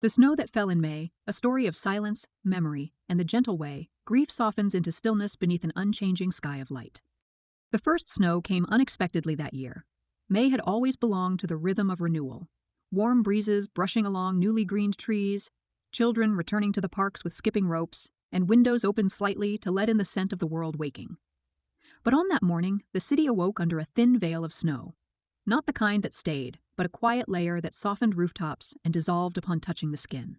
The snow that fell in May, a story of silence, memory, and the gentle way grief softens into stillness beneath an unchanging sky of light. The first snow came unexpectedly that year. May had always belonged to the rhythm of renewal. Warm breezes brushing along newly greened trees, children returning to the parks with skipping ropes, and windows opened slightly to let in the scent of the world waking. But on that morning, the city awoke under a thin veil of snow. Not the kind that stayed, but a quiet layer that softened rooftops and dissolved upon touching the skin.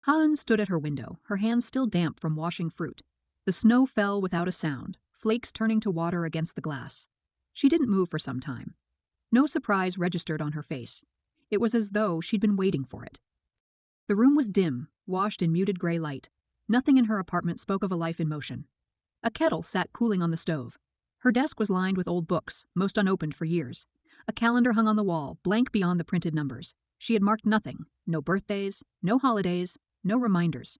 Ha-eun stood at her window, her hands still damp from washing fruit. The snow fell without a sound, flakes turning to water against the glass. She didn't move for some time. No surprise registered on her face. It was as though she'd been waiting for it. The room was dim, washed in muted gray light. Nothing in her apartment spoke of a life in motion. A kettle sat cooling on the stove. Her desk was lined with old books, most unopened for years. A calendar hung on the wall, blank beyond the printed numbers. She had marked nothing, no birthdays, no holidays, no reminders.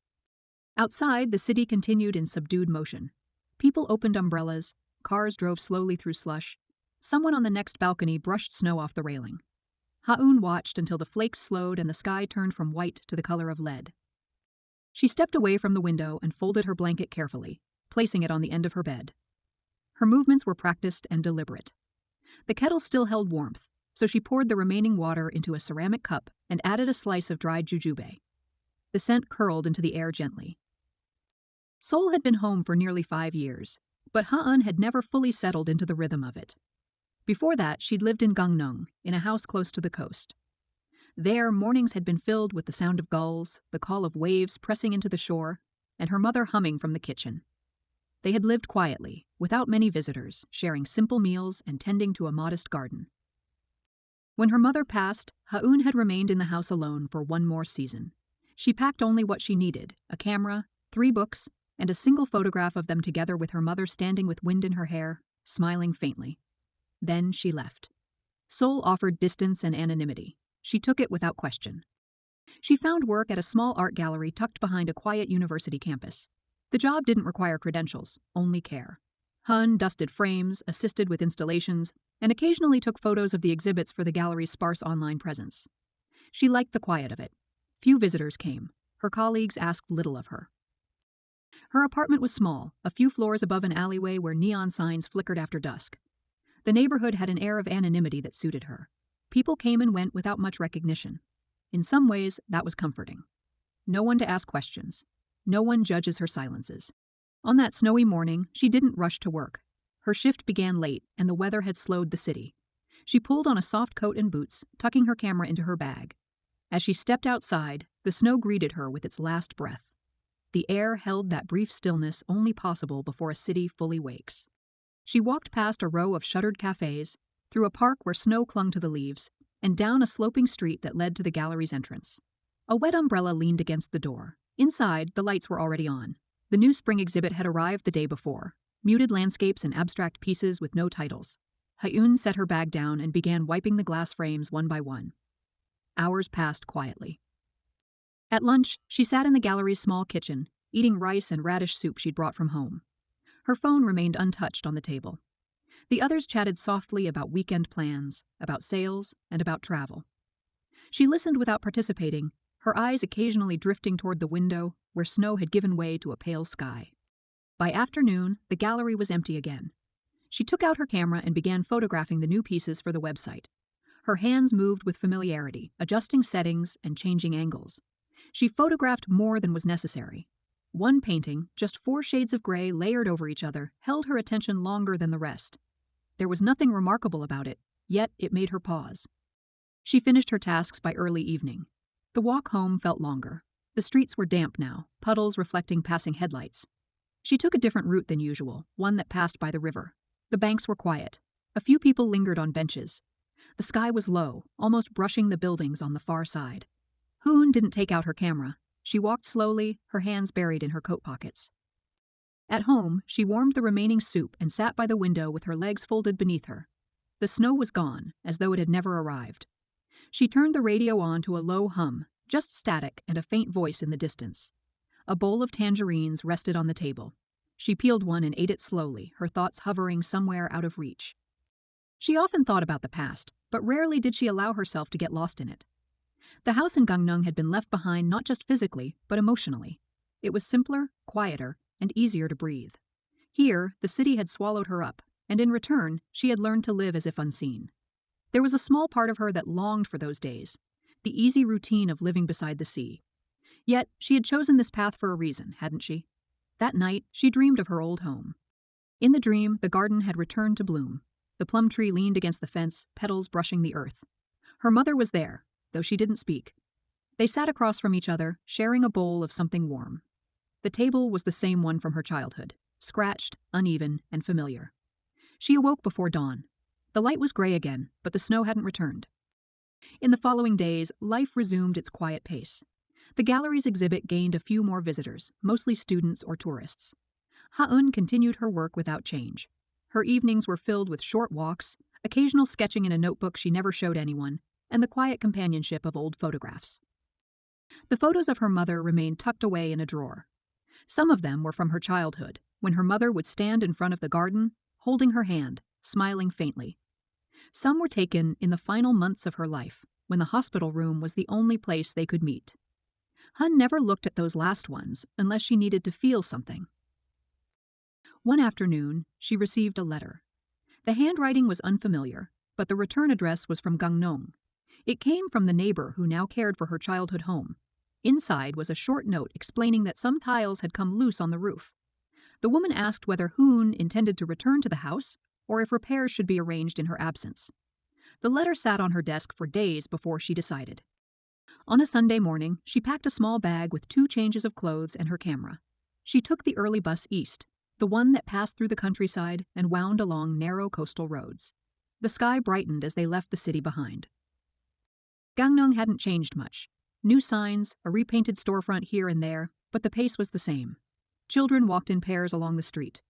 Outside, the city continued in subdued motion. People opened umbrellas, cars drove slowly through slush. Someone on the next balcony brushed snow off the railing. Ha-eun watched until the flakes slowed and the sky turned from white to the color of lead. She stepped away from the window and folded her blanket carefully, placing it on the end of her bed. Her movements were practiced and deliberate. The kettle still held warmth, so she poured the remaining water into a ceramic cup and added a slice of dried jujube. The scent curled into the air gently. Seoul had been home for nearly 5 years, but Ha-eun had never fully settled into the rhythm of it. Before that, she'd lived in Gangneung, in a house close to the coast. There, mornings had been filled with the sound of gulls, the call of waves pressing into the shore, and her mother humming from the kitchen. They had lived quietly, without many visitors, sharing simple meals and tending to a modest garden. When her mother passed, Ha-eun had remained in the house alone for one more season. She packed only what she needed, a camera, 3 books, and a single photograph of them together with her mother standing with wind in her hair, smiling faintly. Then she left. Seoul offered distance and anonymity. She took it without question. She found work at a small art gallery tucked behind a quiet university campus. The job didn't require credentials, only care. Ha-eun dusted frames, assisted with installations, and occasionally took photos of the exhibits for the gallery's sparse online presence. She liked the quiet of it. Few visitors came. Her colleagues asked little of her. Her apartment was small, a few floors above an alleyway where neon signs flickered after dusk. The neighborhood had an air of anonymity that suited her. People came and went without much recognition. In some ways, that was comforting. No one to ask questions. No one judges her silences. On that snowy morning, she didn't rush to work. Her shift began late, and the weather had slowed the city. She pulled on a soft coat and boots, tucking her camera into her bag. As she stepped outside, the snow greeted her with its last breath. The air held that brief stillness only possible before a city fully wakes. She walked past a row of shuttered cafes, through a park where snow clung to the leaves, and down a sloping street that led to the gallery's entrance. A wet umbrella leaned against the door. Inside, the lights were already on. The new spring exhibit had arrived the day before, muted landscapes and abstract pieces with no titles. Ha-eun set her bag down and began wiping the glass frames one by one. Hours passed quietly. At lunch, she sat in the gallery's small kitchen, eating rice and radish soup she'd brought from home. Her phone remained untouched on the table. The others chatted softly about weekend plans, about sales, and about travel. She listened without participating, her eyes occasionally drifting toward the window where snow had given way to a pale sky. By afternoon, the gallery was empty again. She took out her camera and began photographing the new pieces for the website. Her hands moved with familiarity, adjusting settings and changing angles. She photographed more than was necessary. One painting, just 4 shades of gray layered over each other, held her attention longer than the rest. There was nothing remarkable about it, yet it made her pause. She finished her tasks by early evening. The walk home felt longer. The streets were damp now, puddles reflecting passing headlights. She took a different route than usual, one that passed by the river. The banks were quiet. A few people lingered on benches. The sky was low, almost brushing the buildings on the far side. Ha-eun didn't take out her camera. She walked slowly, her hands buried in her coat pockets. At home, she warmed the remaining soup and sat by the window with her legs folded beneath her. The snow was gone, as though it had never arrived. She turned the radio on to a low hum, just static and a faint voice in the distance. A bowl of tangerines rested on the table. She peeled one and ate it slowly, her thoughts hovering somewhere out of reach. She often thought about the past, but rarely did she allow herself to get lost in it. The house in Gangneung had been left behind not just physically, but emotionally. It was simpler, quieter, and easier to breathe. Here, the city had swallowed her up, and in return, she had learned to live as if unseen. There was a small part of her that longed for those days, the easy routine of living beside the sea. Yet, she had chosen this path for a reason, hadn't she? That night, she dreamed of her old home. In the dream, the garden had returned to bloom. The plum tree leaned against the fence, petals brushing the earth. Her mother was there, though she didn't speak. They sat across from each other, sharing a bowl of something warm. The table was the same one from her childhood, scratched, uneven, and familiar. She awoke before dawn. The light was gray again, but the snow hadn't returned. In the following days, life resumed its quiet pace. The gallery's exhibit gained a few more visitors, mostly students or tourists. Ha-eun continued her work without change. Her evenings were filled with short walks, occasional sketching in a notebook she never showed anyone, and the quiet companionship of old photographs. The photos of her mother remained tucked away in a drawer. Some of them were from her childhood, when her mother would stand in front of the garden, holding her hand, smiling faintly. Some were taken in the final months of her life, when the hospital room was the only place they could meet. Hun never looked at those last ones unless she needed to feel something. One afternoon, she received a letter. The handwriting was unfamiliar, but the return address was from Gangneung. It came from the neighbor who now cared for her childhood home. Inside was a short note explaining that some tiles had come loose on the roof. The woman asked whether Hoon intended to return to the house or if repairs should be arranged in her absence. The letter sat on her desk for days before she decided. On a Sunday morning, she packed a small bag with 2 changes of clothes and her camera. She took the early bus east, the one that passed through the countryside and wound along narrow coastal roads. The sky brightened as they left the city behind. Gangneung hadn't changed much. New signs, a repainted storefront here and there, but the pace was the same. Children walked in pairs along the street.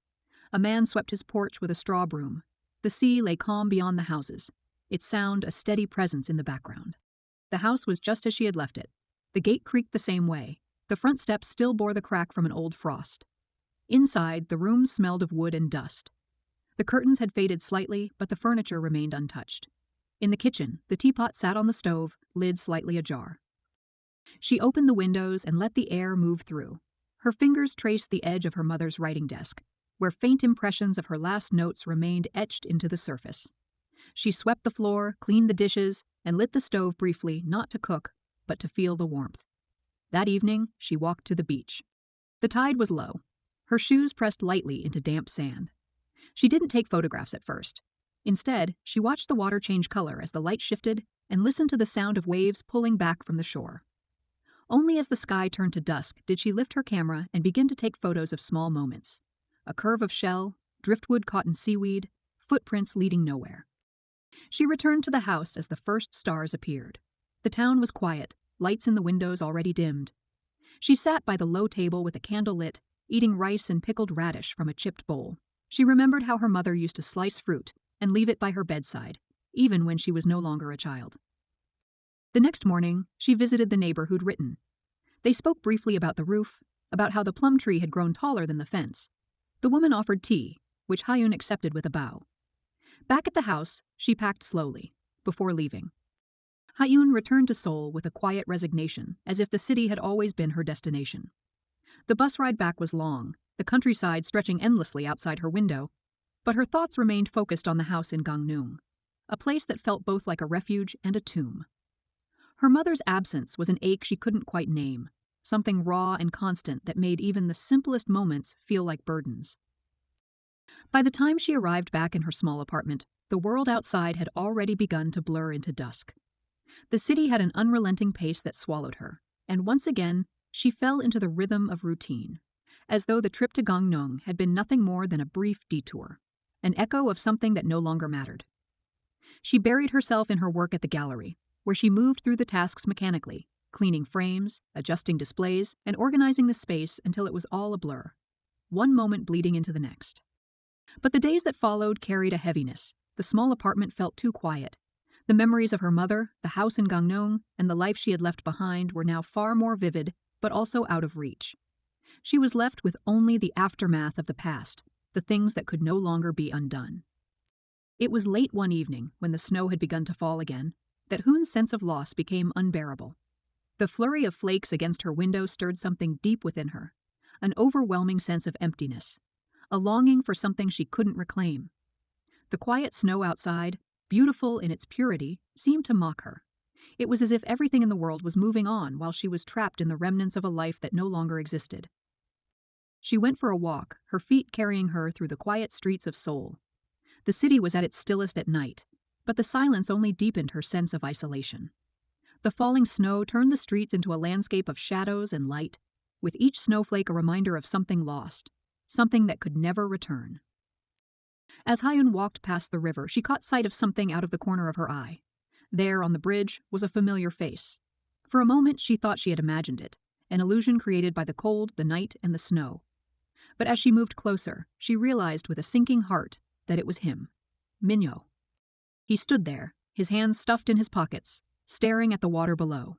A man swept his porch with a straw broom. The sea lay calm beyond the houses, its sound a steady presence in the background. The house was just as she had left it. The gate creaked the same way. The front steps still bore the crack from an old frost. Inside, the room smelled of wood and dust. The curtains had faded slightly, but the furniture remained untouched. In the kitchen, the teapot sat on the stove, lid slightly ajar. She opened the windows and let the air move through. Her fingers traced the edge of her mother's writing desk, where faint impressions of her last notes remained etched into the surface. She swept the floor, cleaned the dishes, and lit the stove briefly, not to cook, but to feel the warmth. That evening, she walked to the beach. The tide was low. Her shoes pressed lightly into damp sand. She didn't take photographs at first. Instead, she watched the water change color as the light shifted and listened to the sound of waves pulling back from the shore. Only as the sky turned to dusk did she lift her camera and begin to take photos of small moments. A curve of shell, driftwood caught in seaweed, footprints leading nowhere. She returned to the house as the first stars appeared. The town was quiet, lights in the windows already dimmed. She sat by the low table with a candle lit, eating rice and pickled radish from a chipped bowl. She remembered how her mother used to slice fruit and leave it by her bedside, even when she was no longer a child. The next morning, she visited the neighbor who'd written. They spoke briefly about the roof, about how the plum tree had grown taller than the fence. The woman offered tea, which Ha-eun accepted with a bow. Back at the house, she packed slowly, before leaving. Ha-eun returned to Seoul with a quiet resignation, as if the city had always been her destination. The bus ride back was long, the countryside stretching endlessly outside her window, but her thoughts remained focused on the house in Gangneung, a place that felt both like a refuge and a tomb. Her mother's absence was an ache she couldn't quite name, something raw and constant that made even the simplest moments feel like burdens. By the time she arrived back in her small apartment, the world outside had already begun to blur into dusk. The city had an unrelenting pace that swallowed her, and once again, she fell into the rhythm of routine, as though the trip to Gangneung had been nothing more than a brief detour, an echo of something that no longer mattered. She buried herself in her work at the gallery, where she moved through the tasks mechanically, cleaning frames, adjusting displays, and organizing the space until it was all a blur, one moment bleeding into the next. But the days that followed carried a heaviness. The small apartment felt too quiet. The memories of her mother, the house in Gangneung, and the life she had left behind were now far more vivid, but also out of reach. She was left with only the aftermath of the past, the things that could no longer be undone. It was late one evening, when the snow had begun to fall again. that Hoon's sense of loss became unbearable. The flurry of flakes against her window stirred something deep within her, an overwhelming sense of emptiness, a longing for something she couldn't reclaim. The quiet snow outside, beautiful in its purity, seemed to mock her. It was as if everything in the world was moving on while she was trapped in the remnants of a life that no longer existed. She went for a walk, her feet carrying her through the quiet streets of Seoul. The city was at its stillest at night, but the silence only deepened her sense of isolation. The falling snow turned the streets into a landscape of shadows and light, with each snowflake a reminder of something lost, something that could never return. As Hyun walked past the river, she caught sight of something out of the corner of her eye. There, on the bridge, was a familiar face. For a moment, she thought she had imagined it, an illusion created by the cold, the night, and the snow. But as she moved closer, she realized with a sinking heart that it was him, Minyo. He stood there, his hands stuffed in his pockets, staring at the water below.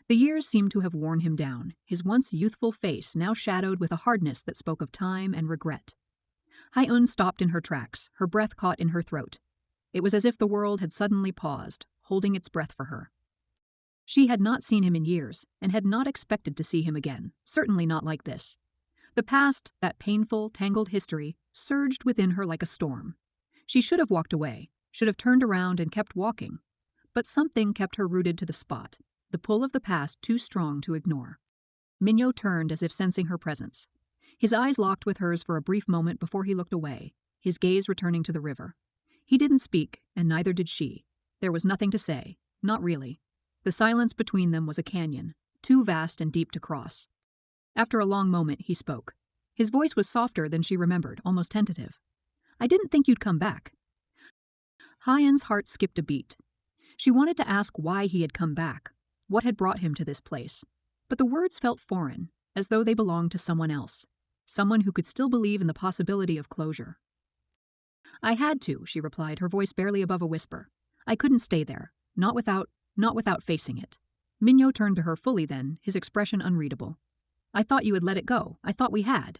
The years seemed to have worn him down, his once youthful face now shadowed with a hardness that spoke of time and regret. Hyun stopped in her tracks, her breath caught in her throat. It was as if the world had suddenly paused, holding its breath for her. She had not seen him in years, and had not expected to see him again, certainly not like this. The past, that painful, tangled history, surged within her like a storm. She should have walked away, should have turned around and kept walking. But something kept her rooted to the spot, the pull of the past too strong to ignore. Minyo turned as if sensing her presence. His eyes locked with hers for a brief moment before he looked away, his gaze returning to the river. He didn't speak, and neither did she. There was nothing to say, not really. The silence between them was a canyon, too vast and deep to cross. After a long moment, he spoke. His voice was softer than she remembered, almost tentative. "I didn't think you'd come back." Hyun's heart skipped a beat. She wanted to ask why he had come back, what had brought him to this place. But the words felt foreign, as though they belonged to someone else, someone who could still believe in the possibility of closure. "I had to," she replied, her voice barely above a whisper. "I couldn't stay there, not without facing it." Minyo turned to her fully then, his expression unreadable. "I thought you had let it go. I thought we had."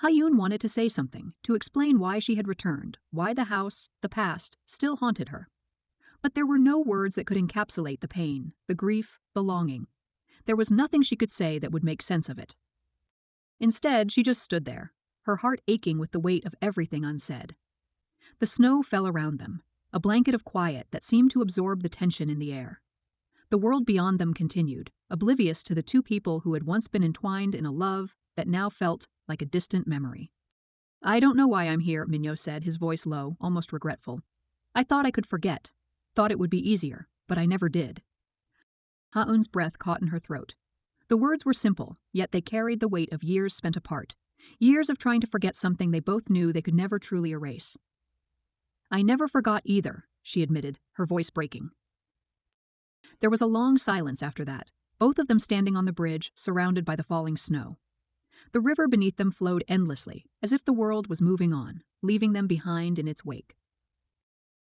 Hyun wanted to say something, to explain why she had returned, why the house, the past, still haunted her. But there were no words that could encapsulate the pain, the grief, the longing. There was nothing she could say that would make sense of it. Instead, she just stood there, her heart aching with the weight of everything unsaid. The snow fell around them, a blanket of quiet that seemed to absorb the tension in the air. The world beyond them continued, oblivious to the two people who had once been entwined in a love that now felt like a distant memory. "I don't know why I'm here," Minyo said, his voice low, almost regretful. "I thought I could forget, thought it would be easier, but I never did." Haun's breath caught in her throat. The words were simple, yet they carried the weight of years spent apart, years of trying to forget something they both knew they could never truly erase. "I never forgot either," she admitted, her voice breaking. There was a long silence after that, both of them standing on the bridge, surrounded by the falling snow. The river beneath them flowed endlessly, as if the world was moving on, leaving them behind in its wake.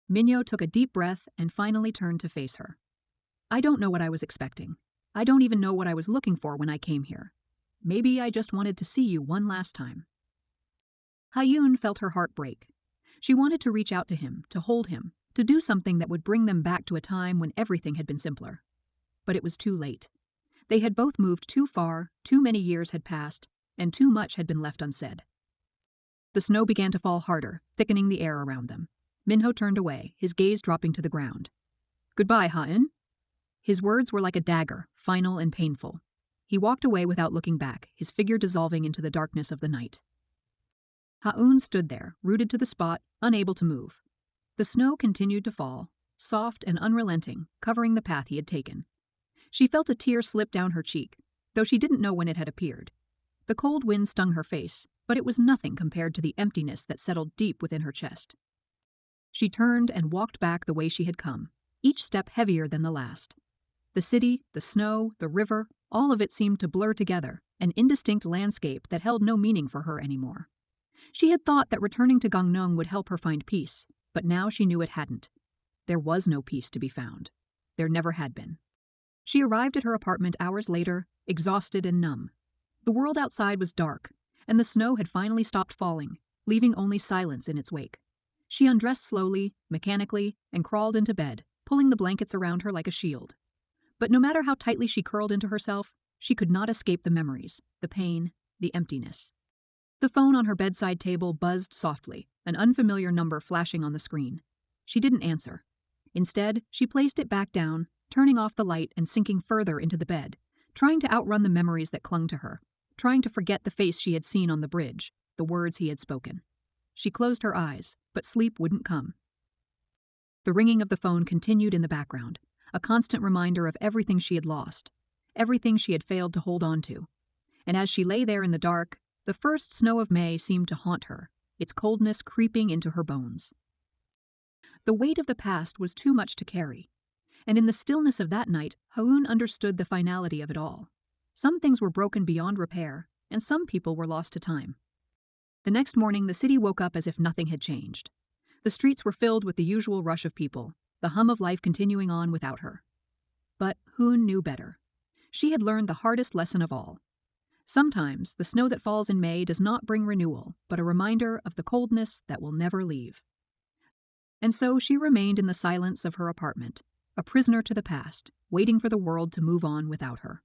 Minyo took a deep breath and finally turned to face her. "I don't know what I was expecting. I don't even know what I was looking for when I came here. Maybe I just wanted to see you one last time." Hyun felt her heart break. She wanted to reach out to him, to hold him, to do something that would bring them back to a time when everything had been simpler. But it was too late. They had both moved too far, too many years had passed, and too much had been left unsaid. The snow began to fall harder, thickening the air around them. Minho turned away, his gaze dropping to the ground. "Goodbye, Hyun." His words were like a dagger, final and painful. He walked away without looking back, his figure dissolving into the darkness of the night. Hyun stood there, rooted to the spot, unable to move. The snow continued to fall, soft and unrelenting, covering the path he had taken. She felt a tear slip down her cheek, though she didn't know when it had appeared. The cold wind stung her face, but it was nothing compared to the emptiness that settled deep within her chest. She turned and walked back the way she had come, each step heavier than the last. The city, the snow, the river, all of it seemed to blur together, an indistinct landscape that held no meaning for her anymore. She had thought that returning to Gangneung would help her find peace, but now she knew it hadn't. There was no peace to be found. There never had been. She arrived at her apartment hours later, exhausted and numb. The world outside was dark, and the snow had finally stopped falling, leaving only silence in its wake. She undressed slowly, mechanically, and crawled into bed, pulling the blankets around her like a shield. But no matter how tightly she curled into herself, she could not escape the memories, the pain, the emptiness. The phone on her bedside table buzzed softly, an unfamiliar number flashing on the screen. She didn't answer. Instead, she placed it back down, turning off the light and sinking further into the bed, trying to outrun the memories that clung to her, trying to forget the face she had seen on the bridge, the words he had spoken. She closed her eyes, but sleep wouldn't come. The ringing of the phone continued in the background, a constant reminder of everything she had lost, everything she had failed to hold on to. And as she lay there in the dark, the first snow of May seemed to haunt her, its coldness creeping into her bones. The weight of the past was too much to carry, and in the stillness of that night, Haun understood the finality of it all. Some things were broken beyond repair, and some people were lost to time. The next morning, the city woke up as if nothing had changed. The streets were filled with the usual rush of people, the hum of life continuing on without her. But Haun knew better. She had learned the hardest lesson of all. Sometimes the snow that falls in May does not bring renewal, but a reminder of the coldness that will never leave. And so she remained in the silence of her apartment, a prisoner to the past, waiting for the world to move on without her.